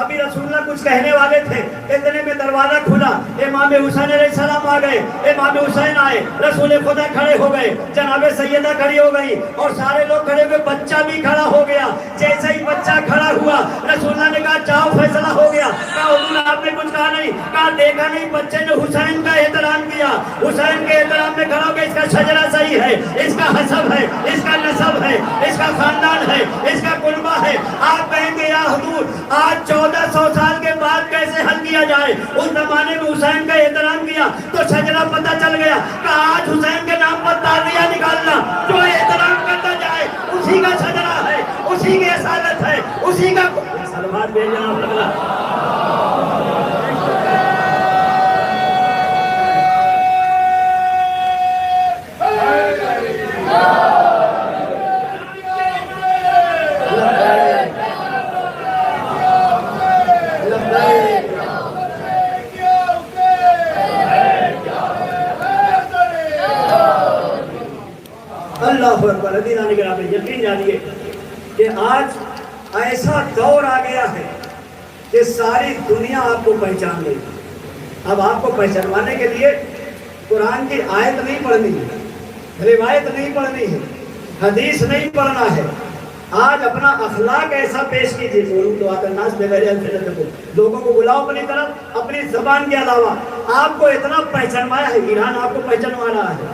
ابھی رسول اللہ کچھ کہنے والے تھے، اتنے میں دروازہ کھلا، امام حسین علیہ السلام آ گئے، امام حسین آئے، رسول خدا کھڑے ہو گئے، جناب سیدہ کھڑی ہو گئی اور سارے لوگ کھڑے ہوئے، بچہ بھی کھڑا ہو گیا۔ جیسے ہی بچہ کھڑا ہوا رسول اللہ نے کہا جاؤ فیصلہ ہو گیا۔ کہا حضور آپ نے کچھ کہا نہیں؟ کہا دیکھا نہیں بچے نے حسین کا احترام کیا، حسین کے احترام میں کھڑا ہو گیا، اس کا شجرہ صحیح ہے، اس کا حسب ہے، اس کا نسب ہے، اس کا خاندان ہے، اس کا قلبہ ہے۔ آپ کہیں گے یا حضور آج 1400 سال کے بعد کیسے حل کیا جائے؟ اس زمانے میں حسین کا احترام کیا تو شجرہ پتہ چل گیا کہ آج حسین کے نام پر تعزیہ نکالنا، جو احترام کرتا جائے اسی کا شجرہ ہے، اسی کی اصالت ہے، اسی کا سلوات بھیجنا پڑا۔ اللہ اکبر، عزیزان گرامی، یقین جانیے کہ آج ایسا دور آ گیا ہے کہ ساری دنیا آپ کو پہچان گئی۔ اب آپ کو پہچانوانے کے لیے قرآن کی آیت نہیں پڑھنی ہے، روایت نہیں پڑھنی ہے، حدیث نہیں پڑھنا ہے، آج اپنا اخلاق ایسا پیش کیجیے، لوگوں کو بلاؤ اپنی طرف، اپنی زبان کے علاوہ۔ آپ کو اتنا پہچانوایا ہے، ایران آپ کو پہچانوا رہا ہے،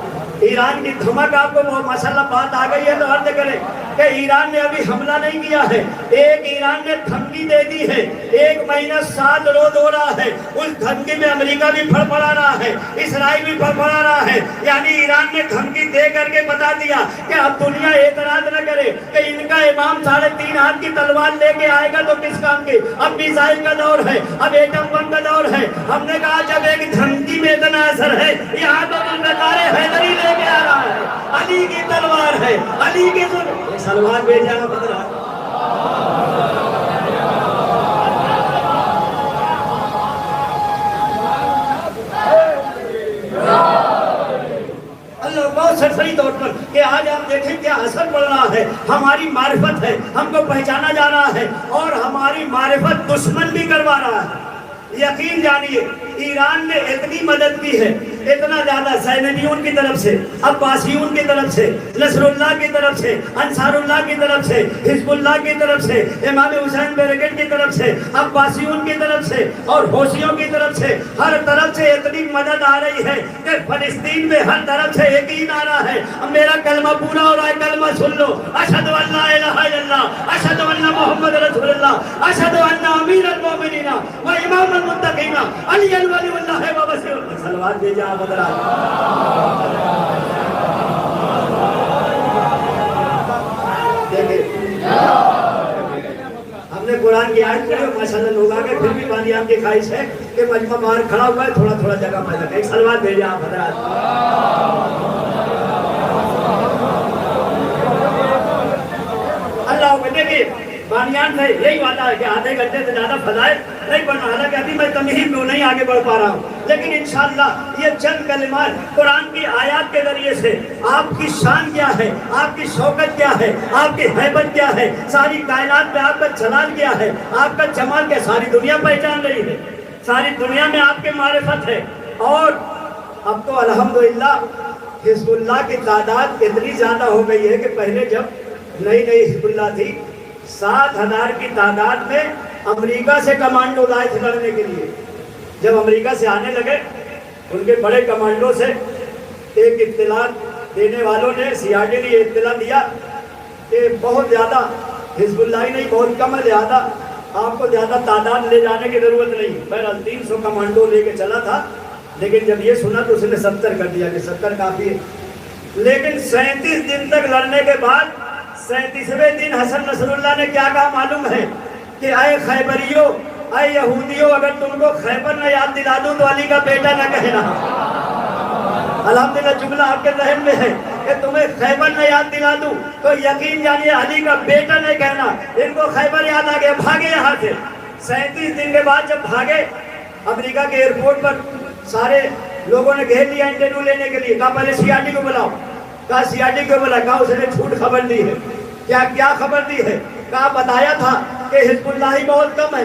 ایران کی دھمک آپ کو ماشاءاللہ بات آ گئی ہے تو عرض کریں کہ ایران نے ابھی حملہ نہیں کیا ہے، ایک ایران نے دھمکی دے دی ہے، 1 مہینہ 7 روز ہو رہا ہے، اس دھمکی میں امریکہ بھی پھڑپڑا رہا ہے، اسرائیل بھی پھڑپڑا رہا ہے، یعنی ایران نے دھمکی دے کر کے بتا دیا کہ اب دنیا اعتراض نہ کرے کہ ان کا امام 3.5 ہاتھ کی تلوار لے کے آئے گا تو کس کام کی؟ اب میزائل کا دور ہے، اب ایٹم بم کا دور ہے۔ ہم نے کہا جب ایک دھمکی میں اتنا اثر ہے، یہاں تو ذوالفقار حیدری لے کے آ رہا ہے، علی کی تلوار ہے، علی کی سلوار بھیجا بدلا۔ اللہ بہت سرسری طور پر کہ آج آپ دیکھیں کیا اثر پڑ رہا ہے، ہماری معرفت ہے، ہم کو پہچانا جا رہا ہے اور ہماری معرفت دشمن بھی کروا رہا ہے۔ یقین جانیے ایران نے اتنی مدد کی ہے، اتنا زیادہ زینبیون کی طرف سے، عباسیون کی طرف سے، نصر اللہ کی طرف سے، انصار اللہ کی طرف سے، حزب اللہ کی طرف سے، امام حسین بریگیڈ کی طرف سے، عباسیون کی طرف سے اور حوثیوں کی طرف سے، ہر طرف سے اتنی مدد آ رہی ہے کہ فلسطین میں ہر طرف سے یقین آ رہا ہے۔ اب میرا کلمہ پورا ہو رہا ہے، کلمہ سن لو، اشہد ان لا الہ الا اللہ، اشہد ان محمد رسول اللہ، اشہد ان امیر المؤمنین و امام المتقین علی ولی اللہ و وسیع صلوات بھیجا بدلا۔ ہم نے قرآن کی آیت پڑھی ماشاءاللہ لوگ آگے، پھر بھی بانیان کی خواہش ہے کہ مجمع باہر کھڑا ہوا ہے، تھوڑا تھوڑا جگہ پہ لگا، ایک صلوات بھیجا بدلا۔ اللہ کو دیکھیے بانیان سے یہی وعدہ ہے کہ آدھے گھنٹے سے زیادہ فضائل نہیں پڑھنا، حالانکہ ابھی میں تمہید میں نہیں آگے بڑھ پا رہا ہوں، لیکن انشاءاللہ یہ چند کلمات قرآن کی آیات کے ذریعے سے آپ کی شان کیا ہے، آپ کی شوکت کیا ہے، آپ کی حیبت کیا ہے، ساری کائنات میں آپ کا جلال کیا ہے، آپ کا جمال کیا، ساری دنیا پہچان رہی ہے، ساری دنیا میں آپ کے معرفت ہے۔ اور اب تو الحمدللہ حزب اللہ کی تعداد اتنی زیادہ ہو گئی ہے کہ پہلے جب نئی نئی حزب اللہ تھی 7,000 کی تعداد میں امریکہ سے کمانڈو لائے تھے لڑنے کے لیے۔ جب امریکہ سے آنے لگے ان کے بڑے کمانڈو سے ایک اطلاع دینے والوں نے CRD نے یہ اطلاع دیا کہ بہت زیادہ حزب اللہ ہی نہیں بہت کم ہے، لہٰذا آپ کو زیادہ تعداد لے جانے کی ضرورت نہیں۔ بہرحال 300 کمانڈو لے کے چلا تھا، لیکن جب یہ سنا تو اس نے 70 کر دیا کہ 70 کافی ہے۔ لیکن 37 دن تک لڑنے کے بعد 37ویں دن حسن نصر اللہ نے کیا کہا معلوم ہے کہ اے خیبریوں، اے یہودیوں، اگر تم کو خیبر نہ یاد دلا دوں تو علی کا بیٹا نہ کہنا۔ الحمدللہ جملہ آپ کے ذہن میں ہے کہ تمہیں خیبر نہ یاد دلا دوں تو یقین جانیے علی کا بیٹا نہیں کہنا۔ ان کو خیبر یاد آ گیا، بھاگے یہاں سے۔ 37 دن کے بعد جب بھاگے امریکہ کے ایئرپورٹ پر سارے لوگوں نے گھیر لیا انٹرویو لینے کے لیے، کہا پہلے CRD کو بلاؤ، کہا CRD کو بلا، کہا اس نے جھوٹ خبر دی ہے۔ کیا خبر دی ہے؟ کہا بتایا تھا کہ حزب اللہ ہی بہت کم ہے،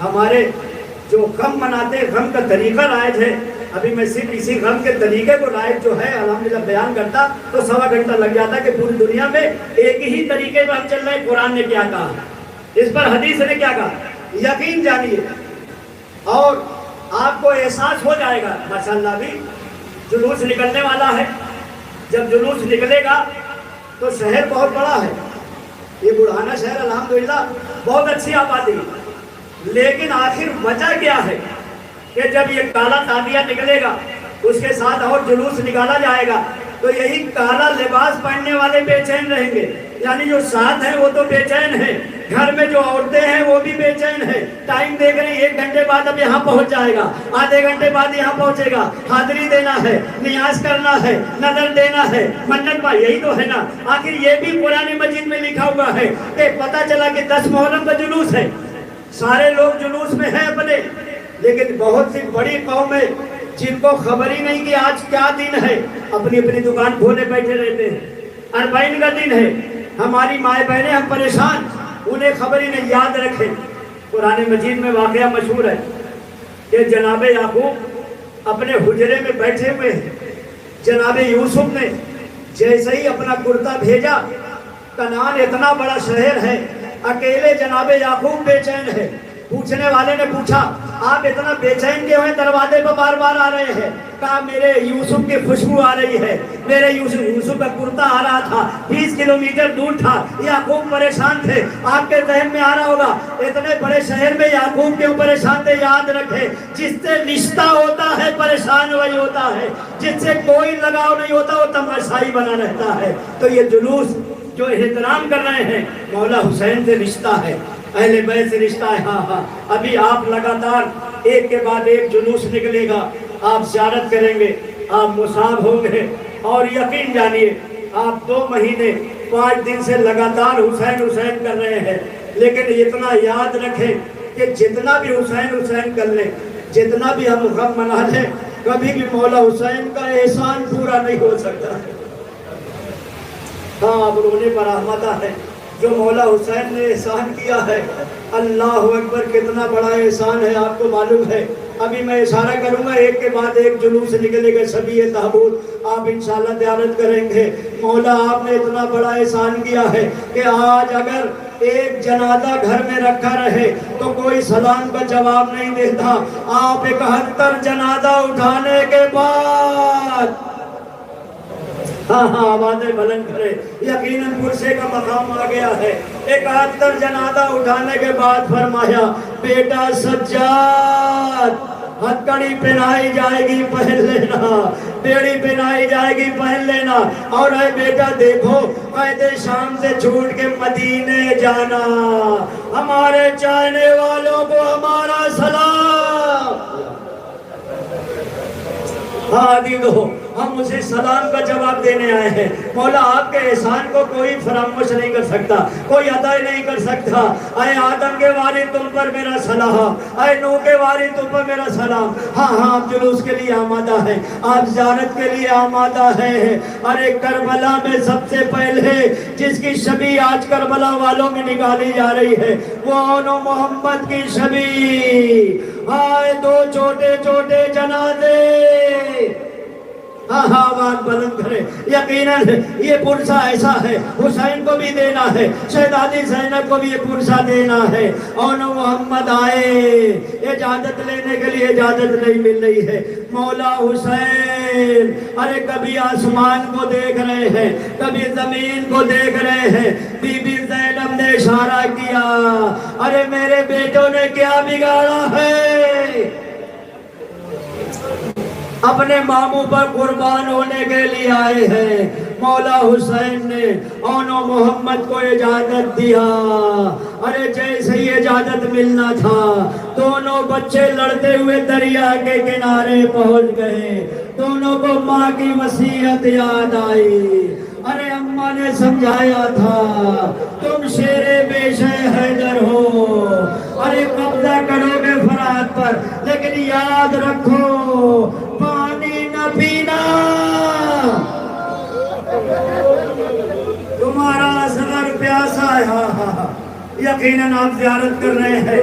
ہمارے جو غم مناتے غم کا طریقہ رائج ہے. ابھی میں صرف اسی غم کے طریقے کو رائج جو ہے الحمدللہ بیان کرتا تو 1.25 گھنٹہ لگ جاتا کہ پوری دنیا میں ایک ہی طریقے پر ہم چل رہے ہیں. قرآن نے کیا کہا, اس پر حدیث نے کیا کہا, یقین جانیے اور آپ کو احساس ہو جائے گا. ماشاءاللہ بھی جلوس نکلنے والا ہے. جب جلوس نکلے گا تو شہر بہت بڑا ہے, یہ بڑھانا شہر الحمدللہ بہت اچھی آبادی ہے. لیکن آخر وجہ کیا ہے کہ جب یہ کالا تابیہ نکلے گا اس کے ساتھ اور جلوس نکالا جائے گا تو یہی کالا لباس پہننے والے بے چین رہیں گے. یعنی جو ساتھ ہیں وہ تو بے چین ہیں, گھر میں جو عورتیں ہیں وہ بھی بے چین ہیں. ٹائم دیکھ رہے ہیں 1 گھنٹے بعد اب یہاں پہنچ جائے گا, آدھے گھنٹے بعد یہاں پہنچے گا, حاضری دینا ہے, نیاز کرنا ہے, نظر دینا ہے, منت پا, یہی تو ہے نا. آخر یہ بھی قرآن مجید میں لکھا ہوا ہے کہ پتہ چلا کہ 10 محرم کا جلوس ہے. سارے لوگ جلوس میں ہیں اپنے, لیکن بہت سی بڑی قوم ہے جن کو خبر ہی نہیں کہ آج کیا دن ہے, اپنی اپنی دکان کھولے بیٹھے رہتے ہیں. اربعین کا دن ہے, ہماری مائیں بہنیں ہم پریشان, انہیں خبر ہی نہیں. یاد رکھیں قرآن مجید میں واقعہ مشہور ہے کہ جناب یعقوب اپنے حجرے میں بیٹھے ہوئے ہیں. جناب یوسف نے جیسے ہی اپنا کرتا بھیجا, کنعان اتنا بڑا شہر ہے, اکیلے جناب یعقوب بے چین ہے. پوچھنے والے نے پوچھا آپ اتنا بے چین کیوں ہیں, دروازے پر بار بار آ رہے ہیں؟ کہا میرے یوسف کی خوشبو آ رہی ہے, میرے یوسف کا کرتا آ رہا تھا, 20 کلومیٹر دور تھا. یعقوب پریشان تھے. آپ کے ذہن میں آ رہا ہوگا اتنے بڑے شہر میں یعقوب کیوں پریشان تھے. یاد رکھے جس سے رشتہ ہوتا ہے پریشان وہی ہوتا ہے, جس سے کوئی لگاؤ نہیں ہوتا وہ تماشائی بنا رہتا ہے. تو یہ جلوس جو احترام کر رہے ہیں مولا حسین سے رشتہ ہے, اہل بیت سے رشتہ ہے. ہاں ہاں ابھی آپ لگاتار ایک کے بعد ایک جلوس نکلے گا, آپ زیارت کریں گے, آپ مصاب ہوں گے, اور یقین جانیے آپ 2 مہینے 5 دن سے لگاتار حسین حسین کر رہے ہیں. لیکن اتنا یاد رکھیں کہ جتنا بھی حسین حسین کر لیں, جتنا بھی ہم غم منا لیں, کبھی بھی مولا حسین کا احسان پورا نہیں ہو سکتا. ہاں اب رونے پر احمد ہے جو مولا حسین نے احسان کیا ہے. اللہ اکبر, کتنا بڑا احسان ہے آپ کو معلوم ہے. ابھی میں اشارہ کروں گا, ایک کے بعد ایک جلوس نکلے گا شبیہ تابوت, آپ انشاءاللہ زیارت کریں گے. مولا آپ نے اتنا بڑا احسان کیا ہے کہ آج اگر ایک جنازہ گھر میں رکھا رہے تو کوئی سلام کا جواب نہیں دیتا. آپ 71 جنازہ اٹھانے کے بعد, ہاں ہاں آوازیں بلند کرے, یقیناً پرسے کا مقام آ گیا ہے. 71 جنازہ اٹھانے کے بعد فرمایا بیٹا سجاد ہتھکڑی پہنائی جائے گی پہن لینا, بیڑی پہنائی جائے گی پہن لینا, اور اے بیٹا دیکھو قید شام سے چھوٹ کے مدینے جانا, ہمارے چاہنے والوں کو ہمارا سلام. ہاں دیدو ہم اسے سلام کا جواب دینے آئے ہیں. مولا آپ کے احسان کو کوئی فراموش نہیں کر سکتا, کوئی ادا نہیں کر سکتا. اے آدم کے والد تم پر میرا سلام, اے نوح کے والد تم پر میرا سلام. ہاں ہاں آپ جلوس کے لیے آمادہ ہیں, آپ زیارت کے لیے آمادہ ہیں. ارے کربلا میں سب سے پہلے جس کی شبیہ آج کربلا والوں میں نکالی جا رہی ہے وہ اونو محمد کی شبیہ. آئے 2 چھوٹے چھوٹے جنازے, ہاں آواز بلند کرے. یقیناً یہ پرسہ ایسا ہے حسین کو بھی دینا ہے, شہزادی زینب کو بھی یہ پرسہ دینا ہے. اور محمد آئے, اجازت لینے کے لیے اجازت نہیں مل رہی ہے. مولا حسین ارے کبھی آسمان کو دیکھ رہے ہیں, کبھی زمین کو دیکھ رہے ہیں. بی بی زینب نے اشارہ کیا, ارے میرے بیٹوں نے کیا بگاڑا ہے, اپنے ماموں پر قربان ہونے کے لیے آئے ہیں. مولا حسین نے اونو محمد کو اجازت دیا. ارے جیسے ہی اجازت ملنا تھا دونوں بچے لڑتے ہوئے دریا کے کنارے پہنچ گئے. دونوں کو ماں کی وصیت یاد آئی. ارے اماں نے سمجھایا تھا تم شیر بیش حیدر ہو, ارے قبضہ کرو گے فرات پر, لیکن یاد رکھو پانی نہ پینا, تمہارا اصغر پیاسا ہے. ہاں ہاں یقیناً آپ زیارت کر رہے ہیں,